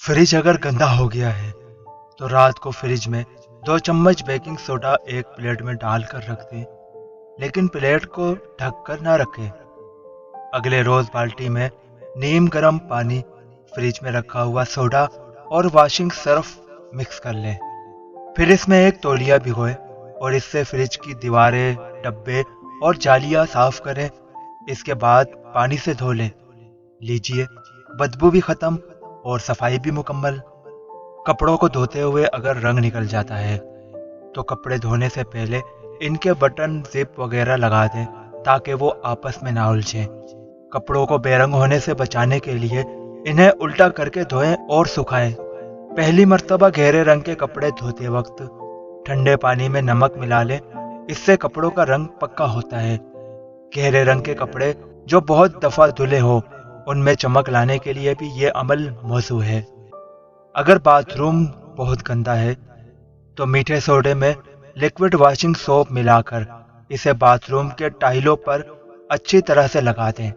Fridge अगर गंदा हो गया है तो रात को फ्रिज में 2 चम्मच बेकिंग सोडा एक प्लेट में डालकर रख दें, लेकिन प्लेट को ढककर ना रखें। अगले रोज बाल्टी में नीम गर्म पानी, फ्रिज में रखा हुआ सोडा और वॉशिंग सर्फ मिक्स कर लें। फिर इसमें एक तौलिया भिगोएं और इससे फ्रिज की दीवारें, डब्बे और जालियां साफ करें। इसके बाद पानी से धो लें। लीजिए, बदबू भी खत्म और सफाई भी मुकम्मल। कपड़ों को धोते हुए अगर रंग निकल जाता है तो कपड़े धोने से पहले इनके बटन, जिप वगैरह लगा दें ताकि वो आपस में ना उलझें। कपड़ों को बेरंग होने से बचाने के लिए इन्हें उल्टा करके धोएं और सुखाएं। पहली मर्तबा गहरे रंग के कपड़े धोते वक्त ठंडे पानी में नमक मिला लें, इससे कपड़ों का रंग पक्का होता है। गहरे रंग के कपड़े जो बहुत दफा धुले हो उनमें चमक लाने के लिए भी ये अमल मौजू है। अगर बाथरूम बहुत गंदा है तो मीठे सोडे में लिक्विड वॉशिंग सोप मिलाकर इसे बाथरूम के टाइलों पर अच्छी तरह से लगा दें।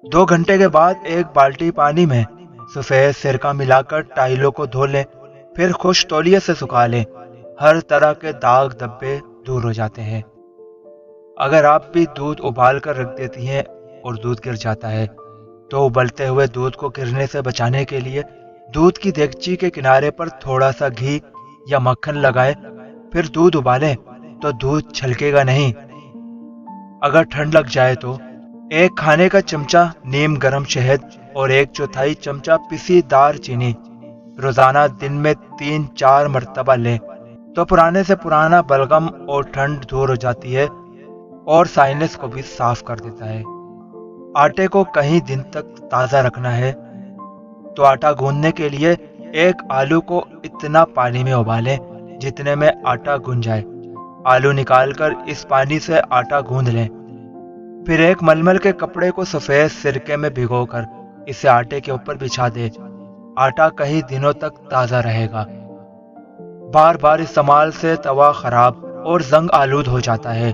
2 घंटे के बाद एक बाल्टी पानी में सफेद सिरका मिलाकर टाइलों को धो लें, फिर खुश तौलिए से सुखा लें। हर तरह के दाग धब्बे दूर हो जाते हैं। अगर आप भी दूध उबाल कर रख देती हैं और दूध गिर जाता है तो उबलते हुए दूध को गिरने से बचाने के लिए दूध की देगची के किनारे पर थोड़ा सा घी या मक्खन लगाएं, फिर दूध उबालें तो दूध छलकेगा नहीं। अगर ठंड लग जाए तो 1 खाने का चमचा नीम गर्म शहद और 1/4 चमचा पिसी दार चीनी रोजाना दिन में 3-4 मरतबा लें तो पुराने से पुराना बलगम और ठंड दूर हो जाती है और साइनस को भी साफ कर देता है। आटे को कई दिन तक ताज़ा रखना है तो आटा गूंदने के लिए एक आलू को इतना पानी में उबालें जितने में आटा गूंद जाए। आलू निकालकर इस पानी से आटा गूंद लें। फिर एक मलमल के कपड़े को सफेद सिरके में भिगोकर इसे आटे के ऊपर बिछा दे। आटा कई दिनों तक ताज़ा रहेगा। बार बार इस्तेमाल से तवा खराब और जंग आलूद हो जाता है।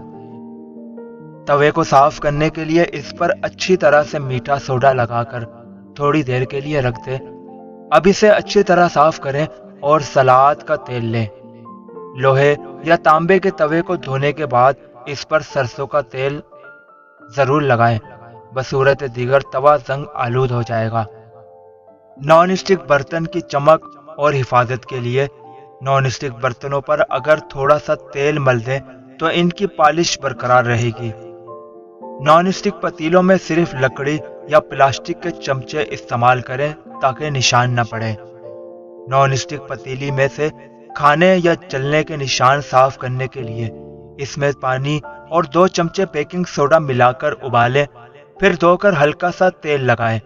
तवे को साफ करने के लिए इस पर अच्छी तरह से मीठा सोडा लगाकर थोड़ी देर के लिए रख दें। अब इसे अच्छी तरह साफ करें और सलाद का तेल लें। लोहे या तांबे के तवे को धोने के बाद इस पर सरसों का तेल जरूर लगाएं, बसूरत दीगर तवा जंग आलूद हो जाएगा। नॉन स्टिक बर्तन की चमक और हिफाजत के लिए नॉन स्टिक बर्तनों पर अगर थोड़ा सा तेल मल दें तो इनकी पॉलिश बरकरार रहेगी। नॉन स्टिक पतीलों में सिर्फ लकड़ी या प्लास्टिक के चमचे इस्तेमाल करें ताकि निशान न पड़े। नॉन स्टिक पतीली में से खाने या चलने के निशान साफ करने के लिए इसमें पानी और 2 चमचे बेकिंग सोडा मिलाकर उबालें, फिर धोकर हल्का सा तेल लगाएं।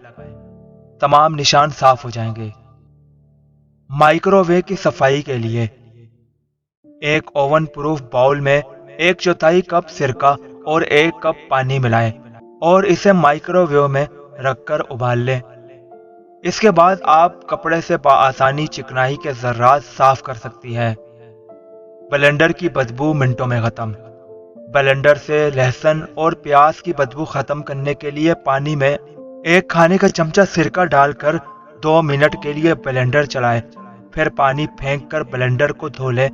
तमाम निशान साफ हो जाएंगे। माइक्रोवेव की सफाई के लिए एक ओवन प्रूफ बाउल में 1/4 कप सिरका और 1 कप पानी मिलाएं और इसे माइक्रोवेव में रखकर उबाल लें। इसके बाद आप कपड़े से बआसानी चिकनाई के जर्रात साफ कर सकती हैं। ब्लेंडर की बदबू मिनटों में खत्म। ब्लेंडर से लहसुन और प्याज की बदबू खत्म करने के लिए पानी में 1 खाने का चमचा सिरका डालकर 2 मिनट के लिए ब्लेंडर चलाएं, फिर पानी फेंक कर ब्लेंडर को धो लें,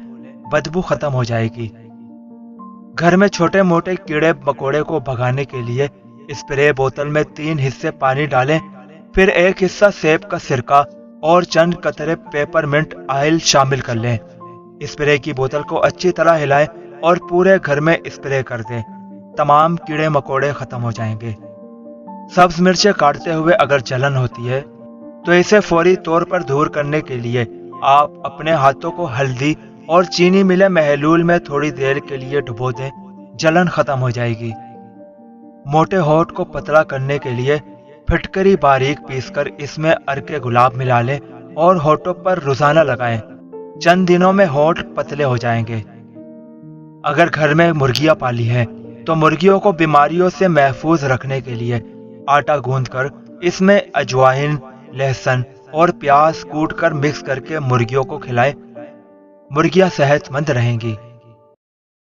बदबू खत्म हो जाएगी। घर में छोटे मोटे कीड़े मकोड़े को भगाने के लिए स्प्रे बोतल में 3 हिस्से पानी डालें, फिर 1 हिस्सा सेब का सिरका और चंद कतरे पेपरमिंट ऑयल शामिल कर लें। स्प्रे की बोतल को अच्छी तरह हिलाएं और पूरे घर में स्प्रे कर दें। तमाम कीड़े मकोड़े खत्म हो जाएंगे। सब्ज मिर्चें काटते हुए अगर जलन होती है तो इसे फौरी तौर पर दूर करने के लिए आप अपने हाथों को हल्दी और चीनी मिले महलूल में थोड़ी देर के लिए डुबो दें, जलन खत्म हो जाएगी। मोटे होठ को पतला करने के लिए फिटकरी बारीक पीसकर इसमें अर्के गुलाब मिला लें और होठों पर रोजाना लगाएं। चंद दिनों में होठ पतले हो जाएंगे। अगर घर में मुर्गियां पाली हैं तो मुर्गियों को बीमारियों से महफूज रखने के लिए आटा गूंदकर इसमें अजवाइन, लहसुन और प्याज कूटकर मिक्स करके मुर्गियों को खिलाएं। मुर्गियां सेहतमंद रहेंगी।